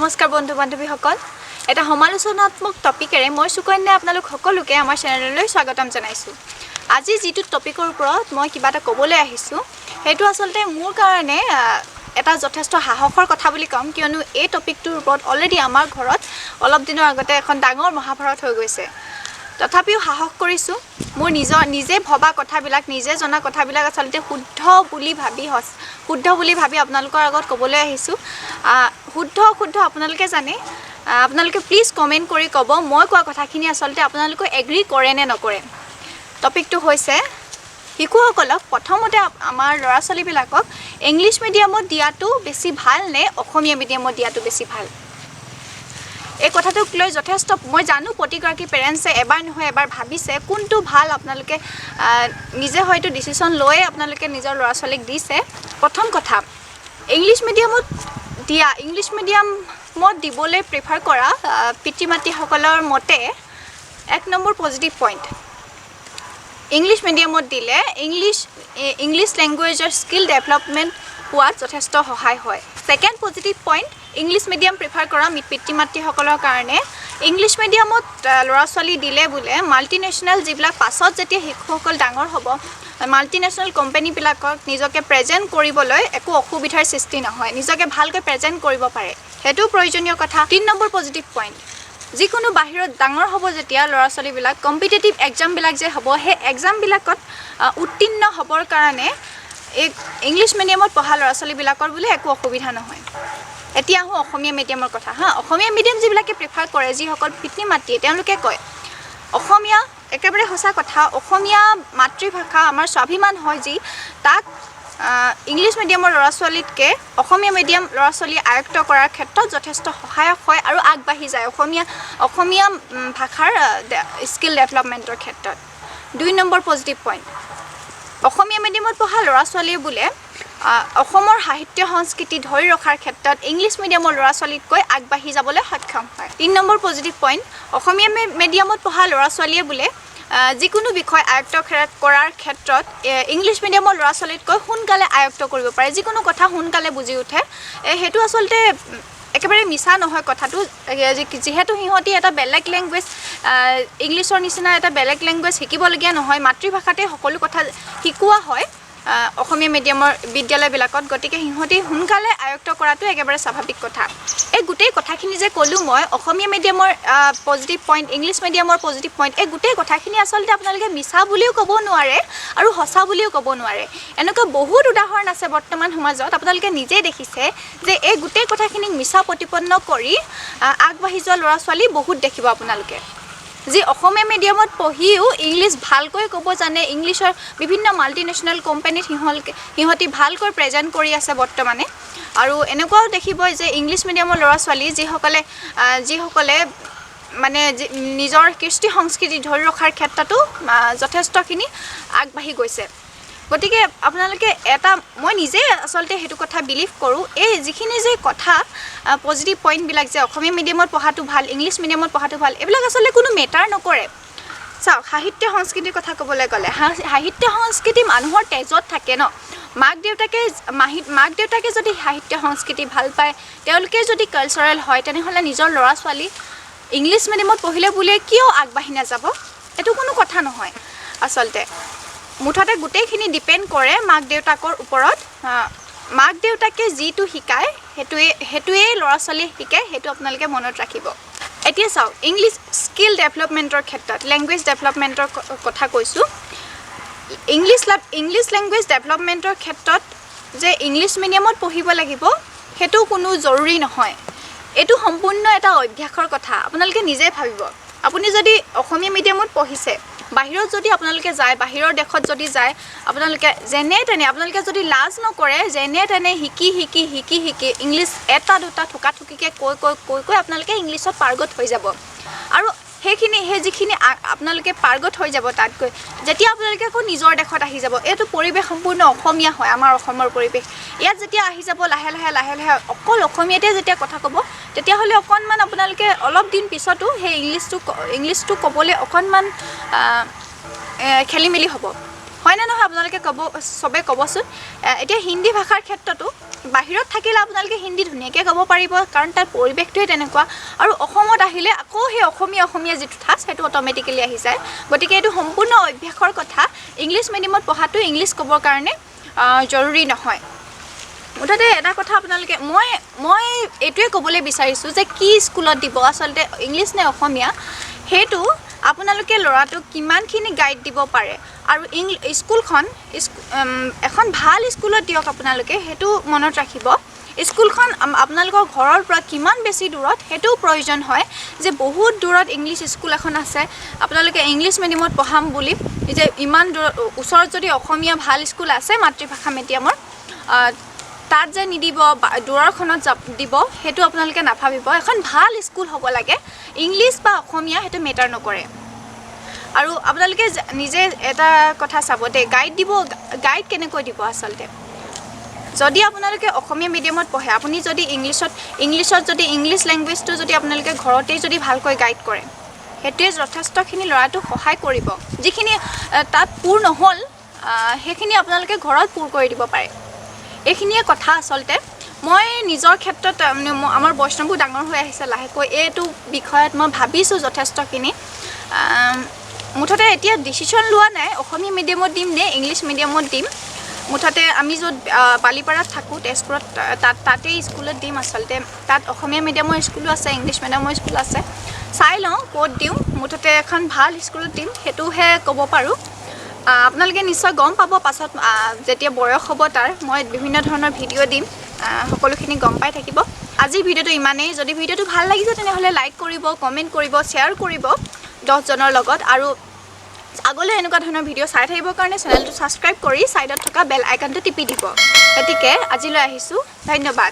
নমস্কাৰ বন্ধু বান্ধৱীসকল এটা সমালোচনাত্মক টপিকেৰে মই সুকন্যা আপোনালোক সকলোকে আমাৰ চেনেললৈ স্বাগতম জনাইছো আজি যেটো টপিকৰ ওপৰত মই কিবা এটা ক'বলৈ আহিছো হেতু আসলতে মোৰ কাৰণে এটা যথেষ্ট সাহসৰ কথা বুলি কম কিয়নো এই টপিকটোৰ ওপৰত অলৰেডি আমাৰ ঘৰত অলপ দিনৰ আগতে এখন ডাঙৰ মহাভাৰত হৈ গৈছে তথাপিও সাহস কৰিছো মোৰ নিজে ভবা কথাবিলাক নিজে জনা কথাবিলাক আসলতে শুদ্ধ বুলি ভাবি আপোনালোকৰ আগত ক'বলৈ আহিছো শুদ্ধ আপোনালোকে জানে আপোনালোকে প্লিজ কমেন্ট কৰি ক'ব মই কোৱা কথাখিনি আসলতে আপোনালোকে এগ্ৰি কৰে নে নকৰে টপিকটো হৈছে শিশুসকলক প্ৰথমতে আমাৰ ল'ৰা ছোৱালীবিলাকক ইংলিশ মিডিয়ামত দিয়াটো বেছি ভাল নে অসমীয়া মিডিয়ামত দিয়াটো বেছি ভাল এই কথাটোক লৈ যথেষ্ট মই জানো প্ৰতিগৰাকী পেৰেন্টছে এবাৰ নহয় এবাৰ ভাবিছে কোনটো ভাল আপোনালোকে নিজে হয়তো ডিসিশন লৈ আপোনালোকে নিজৰ ল'ৰা ছোৱালীক দিছে প্ৰথম কথা ইংলিশ মিডিয়ামত দিবলৈ প্ৰিফাৰ কৰা পিতৃ মাতৃসকলৰ মতে এক নম্বৰ পজিটিভ পইণ্ট ইংলিশ মিডিয়ামত দিলে ইংলিশ ল্যাঙ্গুৱেজৰ স্কিল ডেভেলপমেন্ট হোৱাত যথেষ্ট সহায় হয় second positive point English medium prefer কৰা পিতৃ মাতৃসকলৰ কাৰণে ইংলিশ মিডিয়ামত ল'ৰা ছোৱালী দিলে বুলে মাল্টিনেশনাল যিবিলাক পাছত যেতিয়া শিশুসকল ডাঙৰ হ'ব মাল্টিনেশনাল কোম্পানী বিলাকক নিজকে প্ৰেজেন্ট কৰিবলৈ একো অসুবিধাৰ সৃষ্টি নহয় নিজকে ভালকৈ প্ৰেজেন্ট কৰিব পাৰে হেতু প্ৰয়োজনীয় কথা 3 নম্বৰ পজিটিভ পইণ্ট যিকোনো বাহিৰত ডাঙৰ হ'ব যেতিয়া ল'ৰা ছোৱালীবিলাক কম্পিটিটিভ এক্সাম বিলাক যে হ'ব হে এক্সাম বিলাকত উত্তীৰ্ণ হ'বৰ কাৰণে ইংলিশ মিডিয়ামত পঢ়া ল'ৰা ছোৱালীবিলাকৰ বুলে একো অসুবিধা নহয় এতিয়া হো অসমীয়া মিডিয়ামৰ কথা অসমীয়া মিডিয়াম যিবিলাকে প্ৰিফাৰ কৰে যিসকল পিতৃ মাতৃয়ে তেওঁলোকে কয় অসমীয়া একেবাৰে সঁচা কথা অসমীয়া মাতৃভাষা আমাৰ স্বাভিমান হয় যি তাক ইংলিশ মিডিয়ামৰ ল'ৰা ছোৱালীতকে অসমীয়া মিডিয়াম ল'ৰা ছোৱালী আয়ত্ত কৰাৰ ক্ষেত্ৰত যথেষ্ট সহায়ক হয় আৰু আগবাঢ়ি যায় অসমীয়া ভাষাৰ স্কিল ডেভেলপমেন্টৰ ক্ষেত্ৰত 2 নম্বৰ পজিটিভ পইণ্ট অসমীয়া মিডিয়ামত পঢ়া ল'ৰা ছোৱালীয়ে বুলে অসমৰ সাহিত্য সংস্কৃতি ধৰি ৰখাৰ ক্ষেত্ৰত ইংলিশ মিডিয়ামৰ ল'ৰা ছোৱালীতকৈ আগবাঢ়ি যাবলৈ সক্ষম হয় 3 নম্বৰ পজিটিভ পইণ্ট অসমীয়া মিডিয়ামত পঢ়া ল'ৰা ছোৱালীয়ে বুলে যিকোনো বিষয় আয়ত্ত কৰাৰ ক্ষেত্ৰত ইংলিশ মিডিয়ামৰ ল'ৰা ছোৱালীতকৈ সোনকালে আয়ত্ত কৰিব পাৰে যিকোনো কথা সোনকালে বুজি উঠে হেতু আসলতে একেবাৰে মিছা নহয় কথাটো যেহেতু হিহতি এটা বেলেগ ল্যাঙ্গুৱেজ ইংলিশৰ নিচিনা এটা বেলেগ ল্যাঙ্গুৱেজ শিকিবলগীয়া নহয় মাতৃভাষাতে সকলো কথা শিকোৱা হয় অসমীয়া মিডিয়ামৰ বিদ্যালয়বিলাকত গতিকে হিহতি সোনকালে আয়ত্ত কৰাটো একেবাৰে স্বাভাৱিক কথা এই গোটেই কথাখিনি যে ক'লো মই অসমীয়া মিডিয়ামৰ পজিটিভ পইণ্ট ইংলিশ মিডিয়ামৰ পজিটিভ পইণ্ট এই গোটেই কথাখিনি আসলতে আপোনালোকে মিছা বুলিও ক'ব নোৱাৰে আৰু সঁচা বুলিও ক'ব নোৱাৰে এনেকুৱা বহুত উদাহৰণ আছে বৰ্তমান সমাজত আপোনালোকে নিজে দেখিছে যে এই গোটেই কথাখিনি মিছা প্ৰতিপন্ন কৰি আগবাঢ়ি যোৱা ল'ৰা ছোৱালী বহুত দেখিব আপোনালোকে যি অসমীয়া মিডিয়ামত পঢ়িও ইংলিশ ভালকৈ ক'ব জানে ইংলিশৰ বিভিন্ন মাল্টিনেশনাল কোম্পানীত হিহতি ভালকৈ প্ৰেজেন্ট কৰি আছে বৰ্তমানে আৰু এনেকুৱাও দেখিব যে ইংলিশ মিডিয়ামৰ ল'ৰা ছোৱালী যিসকলে মানে নিজৰ কৃষ্টি সংস্কৃতি ধৰি ৰখাৰ ক্ষেত্ৰতো যথেষ্টখিনি আগবাঢ়ি গৈছে গতিকে আপোনালোকে এটা মই নিজে আসলতে হেতু কথা বিলিভ কৰো এই যিখিনি যে কথা পজিটিভ পইণ্ট বিলাক যে অসমীয়া মিডিয়ামত পঢ়াটো ভাল ইংলিশ মিডিয়ামত পঢ়াটো ভাল এবিলাক আসলে কোনো মেটাৰ নকৰে চাওক সাহিত্য সংস্কৃতিৰ কথা ক'বলৈ গ'লে সাহিত্য সংস্কৃতি মানুহৰ তেজত থাকে ন মাক দেউতাকে যদি সাহিত্য সংস্কৃতি ভাল পায় তেওঁলোকে যদি কালচাৰেল হয় তেনেহ'লে নিজৰ ল'ৰা ছোৱালী ইংলিশ মিডিয়ামত পঢ়িলে বুলিয়ে কিয় আগবাঢ়ি নাযাব এটো কোনো কথা নহয় আসলতে মুঠতে গোটেইখিনি ডিপেন্ড কৰে মাক দেউতাকৰ ওপৰত মাক দেউতাকে যিটো শিকায় হেতুৱে ল'ৰা ছোৱালী শিকে হেতু আপোনালোকে মনত ৰাখিব এতিয়া চাওক ইংলিশ স্কিল ডেভেলপমেন্টৰ ক্ষেত্ৰত ল্যাঙ্গুৱেজ ডেভেলপমেন্টৰ কথা কৈছো ইংলিশ ল্যাঙ্গুৱেজ ডেভেলপমেন্টৰ ক্ষেত্ৰত যে ইংলিশ মিডিয়ামত পঢ়িব লাগিব হেতু কোনো জৰুৰী নহয় এটো সম্পূৰ্ণ এটা অভ্যাসৰ কথা আপোনালোকে নিজে ভাবিব আপুনি যদি অসমীয়া মিডিয়ামত পঢ়িছে বাহিৰত যদি আপোনালোকে যায় বাহিৰৰ দেশত যদি যায় আপোনালোকে যেনে তেনে আপোনালোকে যদি লাজ নকৰে যেনে তেনে শিকি ইংলিশ এটা দুটা ঠুকাঠুকিকে কৈ আপোনালোকে ইংলিশত পাৰ্গত হৈ যাব আৰু যিখিনি আপোনালোকে পাৰ্গত হৈ যাব তাতকৈ যেতিয়া আপোনালোকে আকৌ নিজৰ দেশত আহি যাব এটো পৰিবেশ সম্পূৰ্ণ অসমীয়া হয় আমাৰ অসমৰ পৰিবেশ ইয়াত যেতিয়া আহি যাব লাহে লাহে অকল অসমীয়াতে যেতিয়া কথা ক'ব তেতিয়া হলে অকনমান আপোনালোকে অলপ দিন পিছতো হে ইংলিশটো ক'বলৈ অকনমান খেলিমেলি হ'ব হয় না নহয় আপোনালোকে সবে ক'বচোন এতিয়া হিন্দী ভাষাৰ ক্ষেত্ৰতো বাহিৰত থাকিলে আপোনালোকে হিন্দী ধুনীয়াকৈ ক'ব পাৰিব কাৰণ তাৰ পৰিৱেশটোৱে তেনেকুৱা আৰু অসমত আহিলে আকৌ সেই অসমীয়া যিটো ঠাচ সেইটো অট'মেটিকেলি আহি যায় গতিকে এইটো সম্পূৰ্ণ অভ্যাসৰ কথা ইংলিছ মিডিয়ামত পঢ়াটো ইংলিছ ক'বৰ কাৰণে জৰুৰী নহয় মুঠতে এটা কথা আপোনালোকে মই এইটোৱে ক'বলৈ বিচাৰিছোঁ যে কি স্কুলত দিব আচলতে ইংলিছ নে অসমীয়া সেইটো আপোনালোকে ল'ৰাটোক কিমানখিনি গাইড দিব পাৰে আৰু স্কুলখন এখন ভাল স্কুলত দিয়ক আপোনালোকে সেইটো মনত ৰাখিব স্কুলখন আপোনালোকৰ ঘৰৰ পৰা কিমান বেছি দূৰত সেইটো প্ৰয়োজন হয় যে বহুত দূৰত ইংলিছ স্কুল এখন আছে আপোনালোকে ইংলিছ মিডিয়ামত পঢ়াম বুলি যে ইমান ওচৰত যদি অসমীয়া ভাল স্কুল আছে মাতৃভাষা মিডিয়ামৰ তাত যে নিদিব দূৰৰখনত দিব সেইটো আপোনালোকে নাভাবিব এখন ভাল স্কুল হ'ব লাগে ইংলিছ বা অসমীয়া সেইটো মেটাৰ নকৰে আৰু আপোনালোকে নিজে এটা কথা চাব দে গাইড কেনেকৈ দিব আচলতে যদি আপোনালোকে অসমীয়া মিডিয়ামত পঢ়ে আপুনি যদি ইংলিছত যদি ইংলিছ লেংগুৱেজটো যদি আপোনালোকে ঘৰতেই যদি ভালকৈ গাইড কৰে সেইটোৱে যথেষ্টখিনি ল'ৰাটোক সহায় কৰিব যিখিনি তাত পূৰ নহ'ল সেইখিনি আপোনালোকে ঘৰত পূৰ কৰি দিব পাৰে এইখিনিয়ে কথা আচলতে মই নিজৰ ক্ষেত্ৰত আমাৰ বৈষ্ণৱবোৰ ডাঙৰ হৈ আহিছে লাহেকৈ এইটো বিষয়ত মই ভাবিছোঁ যথেষ্টখিনি মুঠতে এতিয়া ডিচিশ্যন লোৱা নাই অসমীয়া মিডিয়ামত দিম নে ইংলিছ মিডিয়ামত দিম মুঠতে আমি য'ত বালিপাৰাত থাকোঁ তেজপুৰত তাতেই স্কুলত দিম আচলতে তাত অসমীয়া মিডিয়ামৰ স্কুলো আছে ইংলিছ মিডিয়ামৰ স্কুল আছে চাই লওঁ ক'ত দিওঁ মুঠতে এখন ভাল স্কুলত দিম সেইটোহে ক'ব পাৰোঁ আপোনালোকে নিশ্চয় গম পাব পাছত যেতিয়া বয়স হ'ব তাৰ মই বিভিন্ন ধৰণৰ ভিডিঅ' দিম সকলোখিনি গম পাই থাকিব আজিৰ ভিডিঅ'টো ইমানেই যদি ভিডিঅ'টো ভাল লাগিছে তেনেহ'লে লাইক কৰিব কমেণ্ট কৰিব শ্বেয়াৰ কৰিব 10 জনৰ লগত আৰু আগলৈ এনেকুৱা ধৰণৰ ভিডিঅ' চাই থাকিবৰ কাৰণে চেনেলটো ছাবস্ক্ৰাইব কৰি ছাইডত থকা বেল আইকনটো টিপি দিব গতিকে আজিলৈ আহিছোঁ ধন্যবাদ